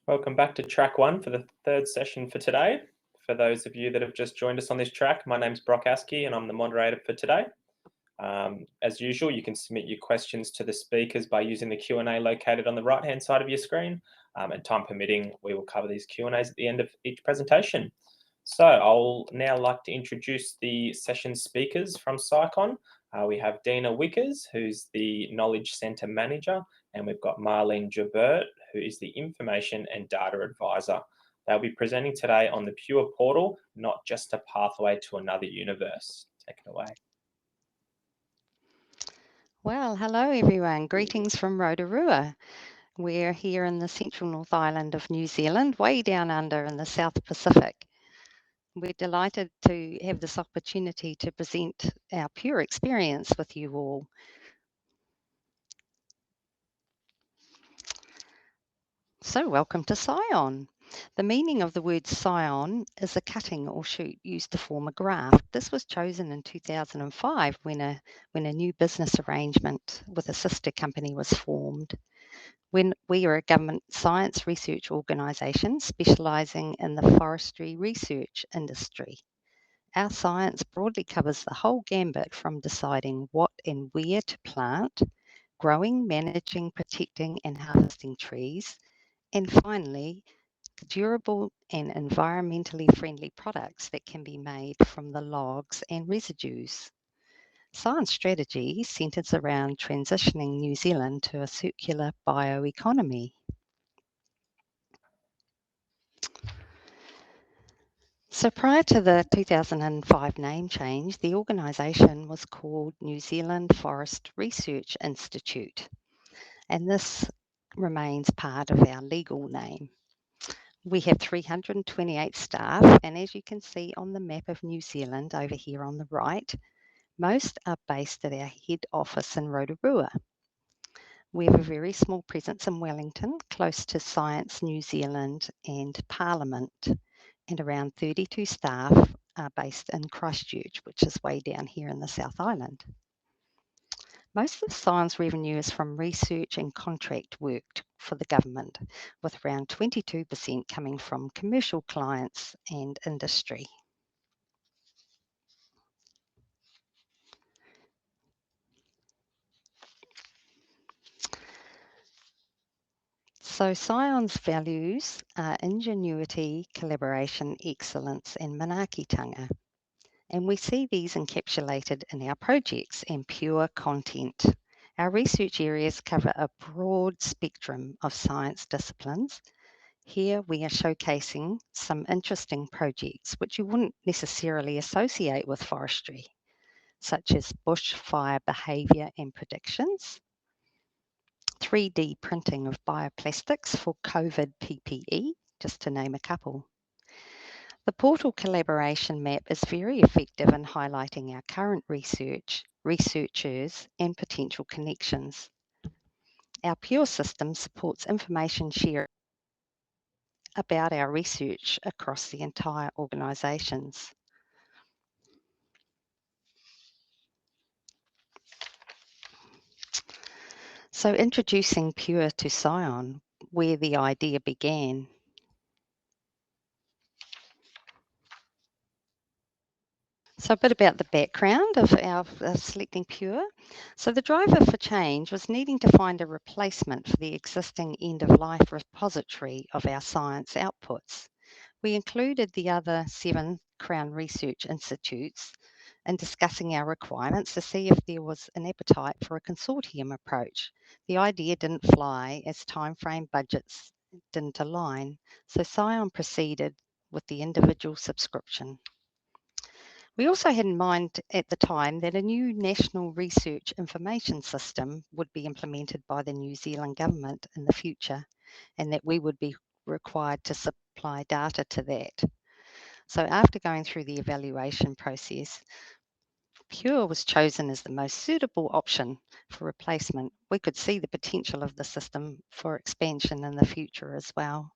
Welcome back to track one for the third session for today. For those of you that have just joined us on this track, my name's Brock Askey and I'm the moderator for today. As usual, you can submit your questions to the speakers by using the Q&A located on the right-hand side of your screen. And time permitting, we will cover these Q&As at the end of each presentation. So I'll now like to introduce the session speakers from Scion. We have Dina Wickers, who's the Knowledge Centre Manager, and we've got Marlene Joubert, who is the Information and Data Advisor. They'll be presenting today on the Pure portal, not just a pathway to another universe. Take it away. Well, hello everyone. Greetings from Rotorua. We're here in the central North Island of New Zealand, way down under in the South Pacific. We're delighted to have this opportunity to present our Pure experience with you all. So welcome to Scion. The meaning of the word scion is a cutting or shoot used to form a graft. This was chosen in 2005 when a new business arrangement with a sister company was formed. When we are a government science research organisation specialising in the forestry research industry. Our science broadly covers the whole gambit from deciding what and where to plant, growing, managing, protecting and harvesting trees, and finally, durable and environmentally friendly products that can be made from the logs and residues. Science strategy centres around transitioning New Zealand to a circular bioeconomy. So prior to the 2005 name change, the organisation was called New Zealand Forest Research Institute, and this remains part of our legal name. We have 328 staff, and as you can see on the map of New Zealand over here on the right, most are based at our head office in Rotorua. We have a very small presence in Wellington, close to Science New Zealand and Parliament, and around 32 staff are based in Christchurch, which is way down here in the South Island. Most of Science revenue is from research and contract work for the government, with around 22% coming from commercial clients and industry. So Scion's values are ingenuity, collaboration, excellence and manaakitanga. And we see these encapsulated in our projects and pure content. Our research areas cover a broad spectrum of science disciplines. Here we are showcasing some interesting projects which you wouldn't necessarily associate with forestry, such as bushfire behaviour and predictions, 3D printing of bioplastics for COVID PPE, just to name a couple. The portal collaboration map is very effective in highlighting our current researchers and potential connections. Our Pure system supports information sharing about our research across the entire organisations. So introducing Pure to Scion, where the idea began. So a bit about the background of our selecting Pure. So the driver for change was needing to find a replacement for the existing end-of-life repository of our science outputs. We included the other 7 Crown Research Institutes in discussing our requirements to see if there was an appetite for a consortium approach. The idea didn't fly as timeframe budgets didn't align, so Scion proceeded with the individual subscription. We also had in mind at the time that a new national research information system would be implemented by the New Zealand government in the future, and that we would be required to supply data to that. So after going through the evaluation process, Pure was chosen as the most suitable option for replacement. We could see the potential of the system for expansion in the future as well.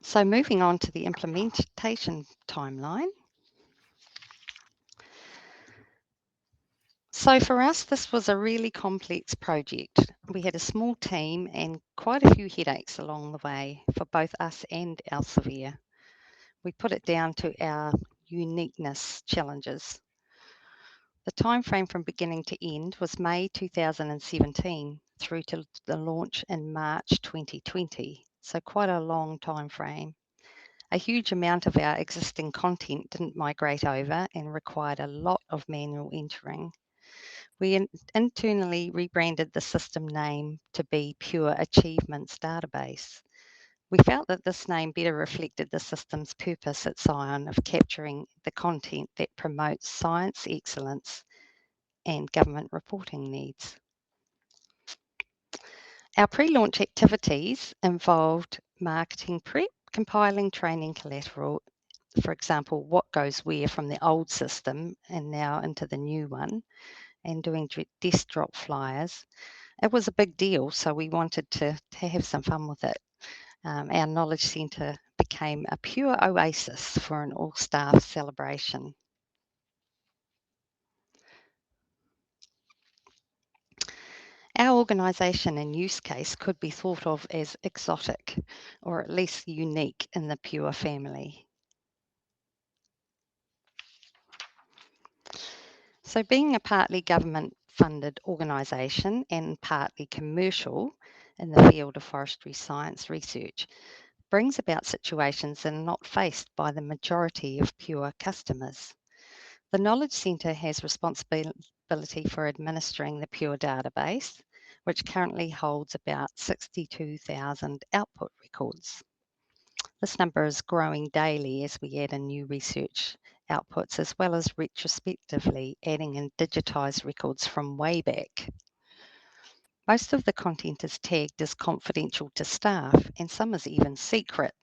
So moving on to the implementation timeline. So for us, this was a really complex project. We had a small team and quite a few headaches along the way for both us and Elsevier. We put it down to our uniqueness challenges. The time frame from beginning to end was May 2017 through to the launch in March 2020, so quite a long time frame. A huge amount of our existing content didn't migrate over and required a lot of manual entering. We internally rebranded the system name to be Pure Achievements Database. We felt that this name better reflected the system's purpose at Scion of capturing the content that promotes science excellence and government reporting needs. Our pre-launch activities involved marketing prep, compiling training collateral, for example, what goes where from the old system and now into the new one, and doing desk drop flyers. It was a big deal, so we wanted to have some fun with it. Our knowledge centre became a pure oasis for an all-staff celebration. Our organisation and use case could be thought of as exotic, or at least unique in the Pure family. So being a partly government-funded organisation and partly commercial in the field of forestry science research brings about situations that are not faced by the majority of Pure customers. The Knowledge Centre has responsibility for administering the Pure database, which currently holds about 62,000 output records. This number is growing daily as we add in new research outputs, as well as retrospectively adding in digitised records from way back. Most of the content is tagged as confidential to staff, and some is even secret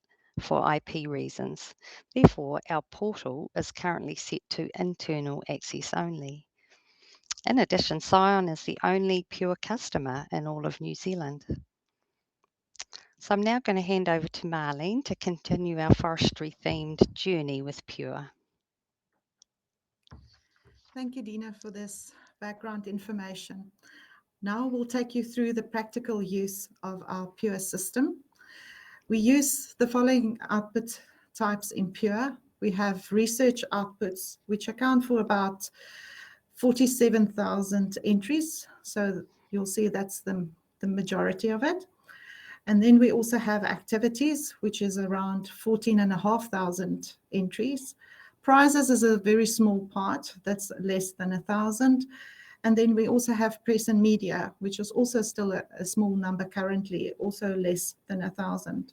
for IP reasons. Therefore, our portal is currently set to internal access only. In addition, Scion is the only Pure customer in all of New Zealand. So I'm now going to hand over to Marlene to continue our forestry themed journey with Pure. Thank you, Dina, for this background information. Now we'll take you through the practical use of our Pure system. We use the following output types in Pure. We have research outputs, which account for about 47,000 entries. So you'll see that's the majority of it. And then we also have activities, which is around 14,500 entries. Prizes is a very small part, that's less than 1,000. And then we also have press and media, which is also still a small number currently, also less than 1,000.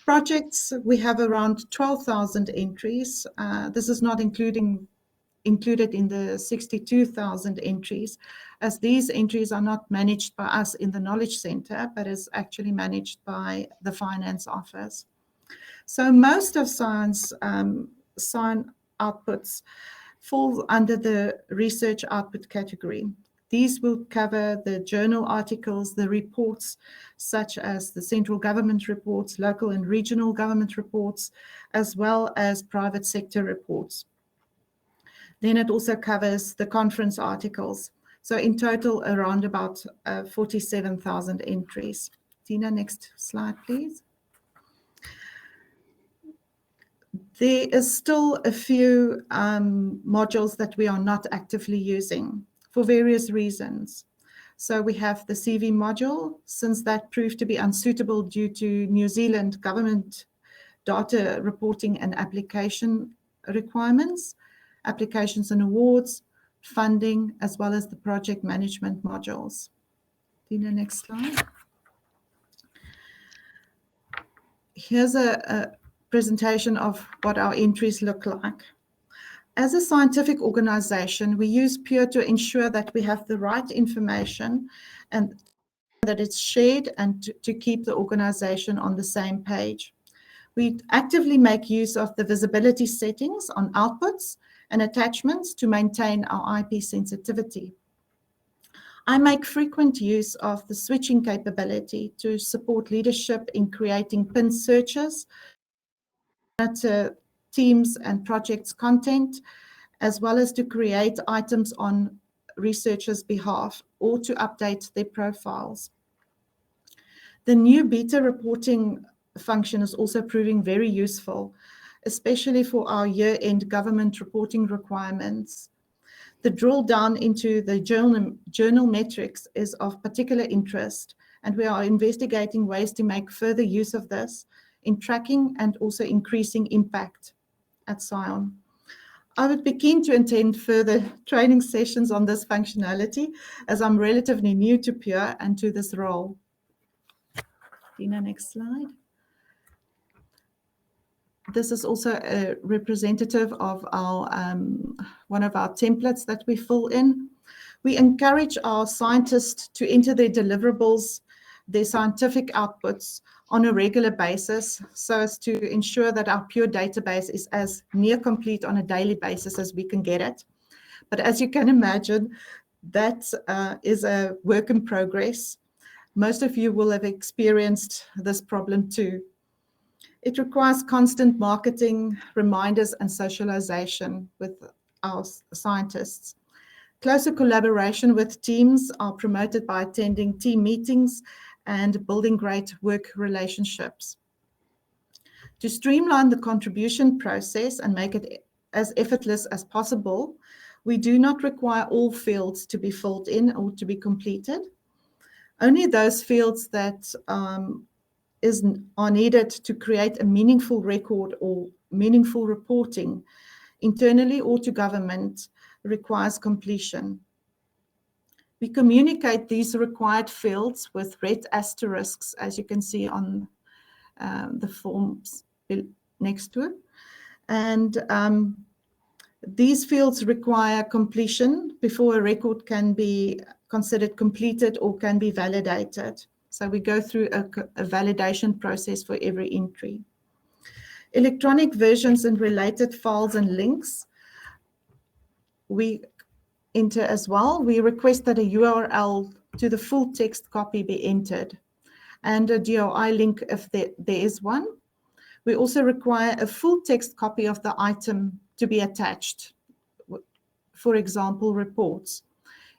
Projects, we have around 12,000 entries. This is not included in the 62,000 entries, as these entries are not managed by us in the Knowledge Centre, but is actually managed by the Finance Office. So most of Scion outputs fall under the research output category. These will cover the journal articles, the reports, such as the central government reports, local and regional government reports, as well as private sector reports. Then it also covers the conference articles. So in total, around about 47,000 entries. Dina, next slide, please. There is still a few modules that we are not actively using for various reasons. So we have the CV module, since that proved to be unsuitable due to New Zealand government data reporting and application requirements, applications and awards, funding, as well as the project management modules. Dina, next slide. Here's a presentation of what our entries look like. As a scientific organization, we use Pure to ensure that we have the right information and that it's shared, and to keep the organization on the same page. We actively make use of the visibility settings on outputs and attachments to maintain our IP sensitivity. I make frequent use of the switching capability to support leadership in creating pin searches, teams and projects content, as well as to create items on researchers' behalf or to update their profiles. The new beta reporting function is also proving very useful, especially for our year-end government reporting requirements. The drill down into the journal metrics is of particular interest, and we are investigating ways to make further use of this in tracking and also increasing impact at Scion. I would be keen to attend further training sessions on this functionality, as I'm relatively new to Pure and to this role. Dina, next slide. This is also a representative of our one of our templates that we fill in. We encourage our scientists to enter their deliverables, their scientific outputs on a regular basis, so as to ensure that our Pure database is as near complete on a daily basis as we can get it. But as you can imagine, that is a work in progress. Most of you will have experienced this problem too. It requires constant marketing, reminders, and socialization with our scientists. Closer collaboration with teams are promoted by attending team meetings and building great work relationships. To streamline the contribution process and make it as effortless as possible, we do not require all fields to be filled in or to be completed. Only those fields that are needed to create a meaningful record or meaningful reporting internally or to government requires completion. We communicate these required fields with red asterisks, as you can see on the forms next to it. And these fields require completion before a record can be considered completed or can be validated. So we go through a validation process for every entry. Electronic versions and related files and links we enter as well. We request that a URL to the full text copy be entered and a DOI link if there is one. We also require a full text copy of the item to be attached, for example, reports.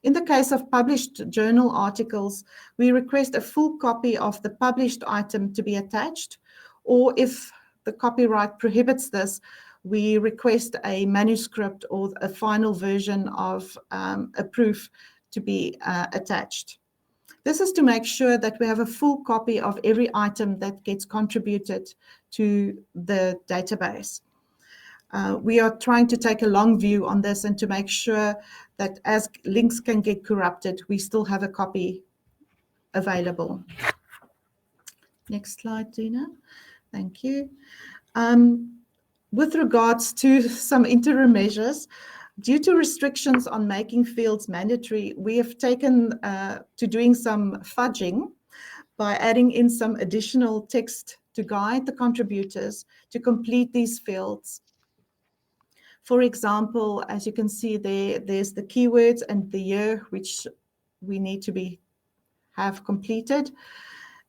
In the case of published journal articles, we request a full copy of the published item to be attached, or if the copyright prohibits this, we request a manuscript or a final version of a proof to be attached. This is to make sure that we have a full copy of every item that gets contributed to the database. We are trying to take a long view on this and to make sure that as links can get corrupted, we still have a copy available. Next slide, Dina. Thank you. With regards to some interim measures, due to restrictions on making fields mandatory, we have taken to doing some fudging by adding in some additional text to guide the contributors to complete these fields. For example, as you can see there's the keywords and the year which we need to have completed.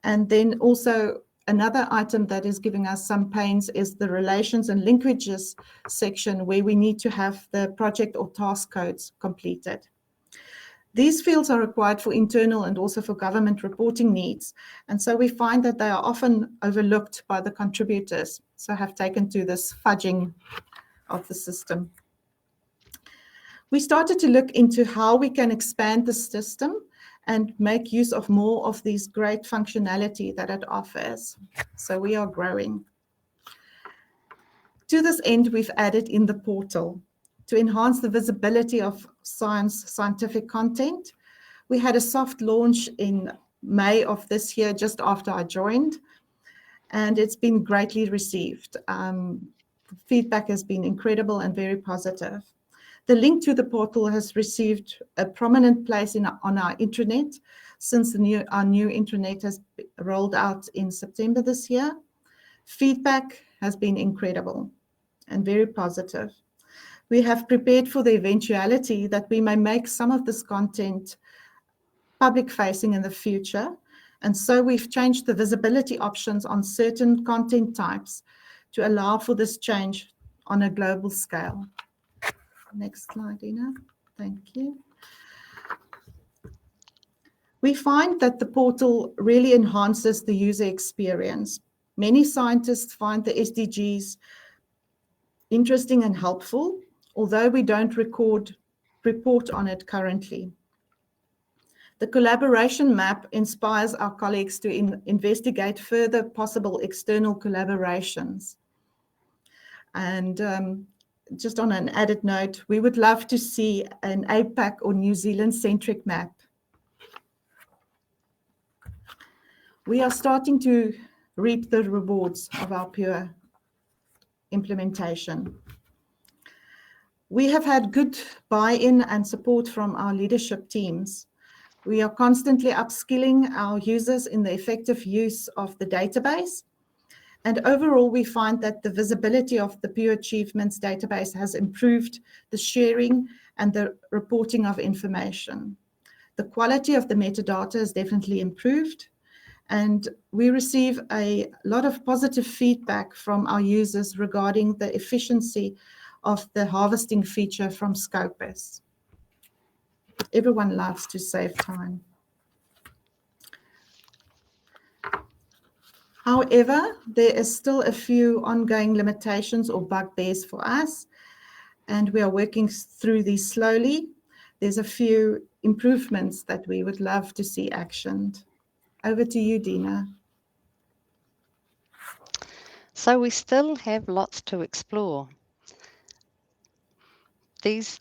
And then also another item that is giving us some pains is the relations and linkages section, where we need to have the project or task codes completed. These fields are required for internal and also for government reporting needs. And so we find that they are often overlooked by the contributors. So I have taken to this fudging of the system. We started to look into how we can expand the system and make use of more of these great functionality that it offers. So we are growing. To this end, we've added in the portal to enhance the visibility of scientific content. We had a soft launch in May of this year, just after I joined, and it's been greatly received. Feedback has been incredible and very positive. The link to the portal has received a prominent place on our intranet since our new intranet has rolled out in September this year. Feedback has been incredible and very positive. We have prepared for the eventuality that we may make some of this content public-facing in the future, and so we've changed the visibility options on certain content types to allow for this change on a global scale. Next slide, Dina. Thank you. We find that the portal really enhances the user experience. Many scientists find the SDGs interesting and helpful, although we don't report on it currently. The collaboration map inspires our colleagues to investigate further possible external collaborations. And just on an added note, we would love to see an APAC or New Zealand-centric map. We are starting to reap the rewards of our Pure implementation. We have had good buy-in and support from our leadership teams. We are constantly upskilling our users in the effective use of the database. And overall, we find that the visibility of the Pure Achievements database has improved the sharing and the reporting of information. The quality of the metadata has definitely improved. And we receive a lot of positive feedback from our users regarding the efficiency of the harvesting feature from Scopus. Everyone loves to save time. However, there is still a few ongoing limitations or bugbears for us, and we are working through these slowly. There's a few improvements that we would love to see actioned. Over to you, Dina. So we still have lots to explore. This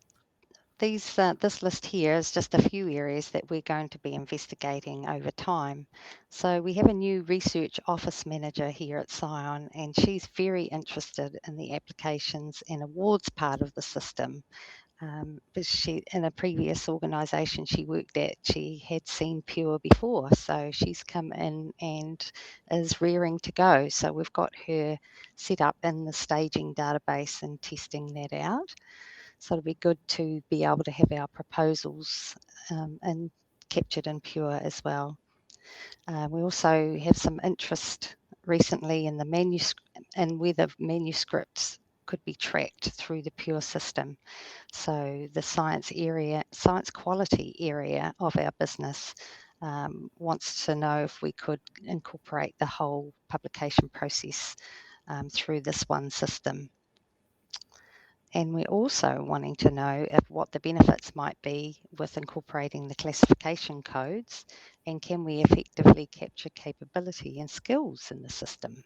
list here is just a few areas that we're going to be investigating over time. So we have a new research office manager here at Scion, and she's very interested in the applications and awards part of the system. But she, in a previous organisation she worked at, she had seen Pure before, so she's come in and is rearing to go. So we've got her set up in the staging database and testing that out. So it'll be good to be able to have our proposals and captured in Pure as well. We also have some interest recently in the manuscript and whether manuscripts could be tracked through the Pure system. So the science quality area of our business wants to know if we could incorporate the whole publication process through this one system. And we're also wanting to know what the benefits might be with incorporating the classification codes, and can we effectively capture capability and skills in the system.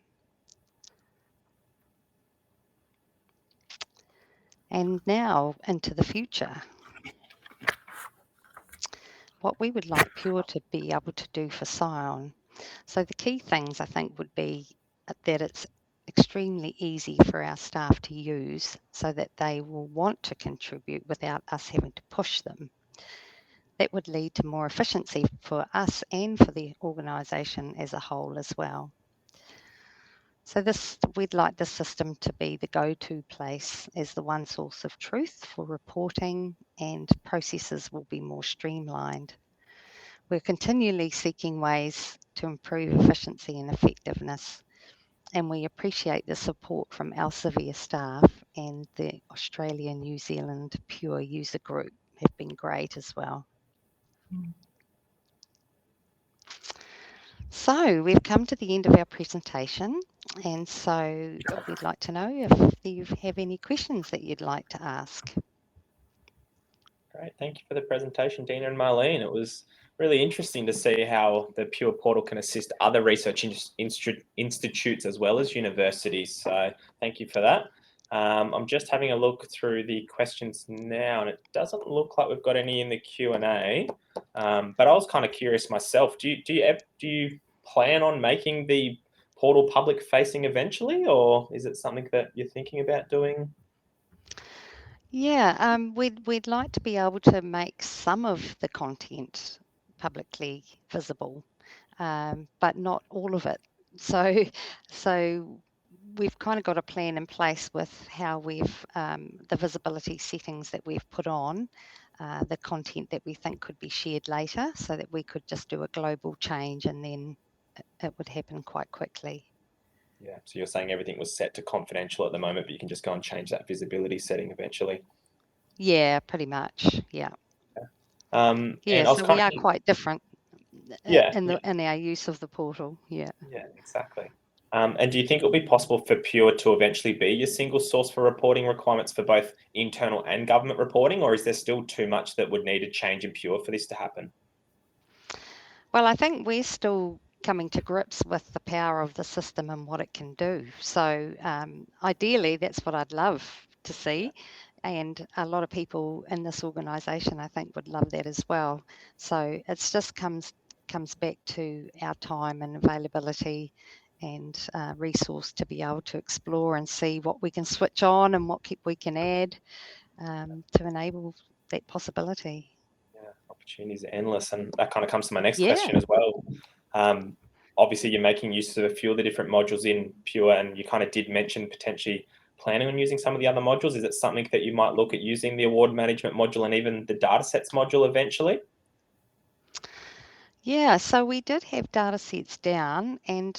And now into the future. What we would like Pure to be able to do for Scion. So the key things I think would be that it's extremely easy for our staff to use so that they will want to contribute without us having to push them. That would lead to more efficiency for us and for the organisation as a whole as well. So we'd like the system to be the go-to place as the one source of truth for reporting, and processes will be more streamlined. We're continually seeking ways to improve efficiency and effectiveness, and we appreciate the support from Elsevier staff, and the Australia New Zealand Pure User Group have been great as well. So we've come to the end of our presentation, and so we'd like to know if you have any questions that you'd like to ask. Great, thank you for the presentation, Dina and Marlene. It was really interesting to see how the Pure portal can assist other research institutes as well as universities. So thank you for that. I'm just having a look through the questions now, and it doesn't look like we've got any in the Q&A. But I was kind of curious myself. Do you plan on making the portal public facing eventually, or is it something that you're thinking about doing? Yeah, we'd like to be able to make some of the content publicly visible, but not all of it. So we've kind of got a plan in place with how we've the visibility settings that we've put on, the content that we think could be shared later, so that we could just do a global change and then it would happen quite quickly. Yeah, so you're saying everything was set to confidential at the moment, but you can just go and change that visibility setting eventually. Yeah, pretty much. Yeah. And Yeah, so we are quite different. Yeah, in our use of the portal. Yeah. Yeah, exactly. And do you think it'll be possible for Pure to eventually be your single source for reporting requirements for both internal and government reporting, or is there still too much that would need a change in Pure for this to happen? Well, I think we're still coming to grips with the power of the system and what it can do. So ideally, that's what I'd love to see. And a lot of people in this organisation, I think, would love that as well. So it's just comes back to our time and availability and resource to be able to explore and see what we can switch on and what we can add to enable that possibility. Yeah, opportunities are endless, and that kind of comes to my next Yeah. question as well. Obviously, you're making use of a few of the different modules in Pure, and you kind of did mention potentially planning on using some of the other modules. Is it something that you might look at using the award management module and even the datasets module eventually? Yeah, so we did have data sets down, and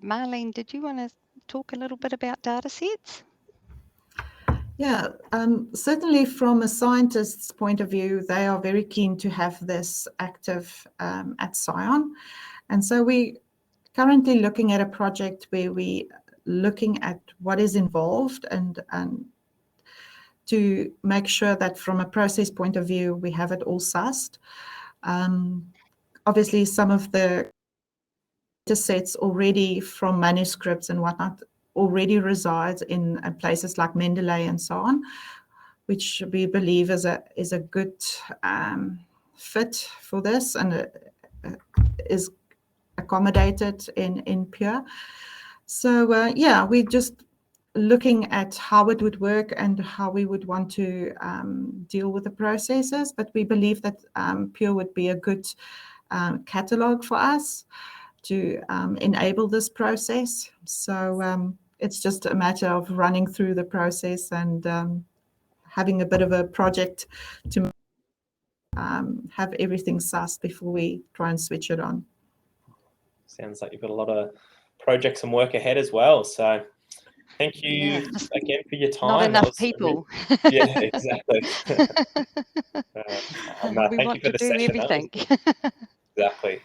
Marlene, did you want to talk a little bit about data sets? Yeah, certainly from a scientist's point of view, they are very keen to have this active at Scion. And so we currently looking at a project where we looking at what is involved and to make sure that from a process point of view, we have it all sussed. Obviously, some of the data sets already from manuscripts and whatnot already resides in places like Mendeley and so on, which we believe is a good fit for this and is accommodated in Pure. So yeah, we're just looking at how it would work and how we would want to deal with the processes, but we believe that Pure would be a good catalog for us to enable this process. So it's just a matter of running through the process and having a bit of a project to have everything sussed before we try and switch it on. Sounds like you've got a lot of projects and work ahead as well. So thank you again for your time. Not enough people. Yeah, exactly. No, we thank want you for to the do session. everything.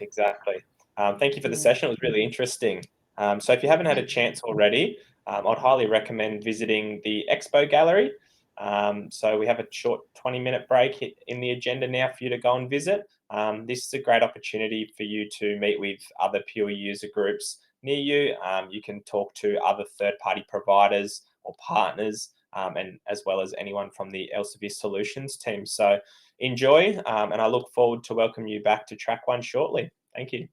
Exactly. Thank you for the session. It was really interesting. So if you haven't had a chance already, I'd highly recommend visiting the Expo Gallery. So we have a short 20-minute break in the agenda now for you to go and visit. This is a great opportunity for you to meet with other Pure user groups near you. You can talk to other third-party providers or partners, and as well as anyone from the Elsevier Solutions team. So enjoy, and I look forward to welcome you back to Track 1 shortly. Thank you.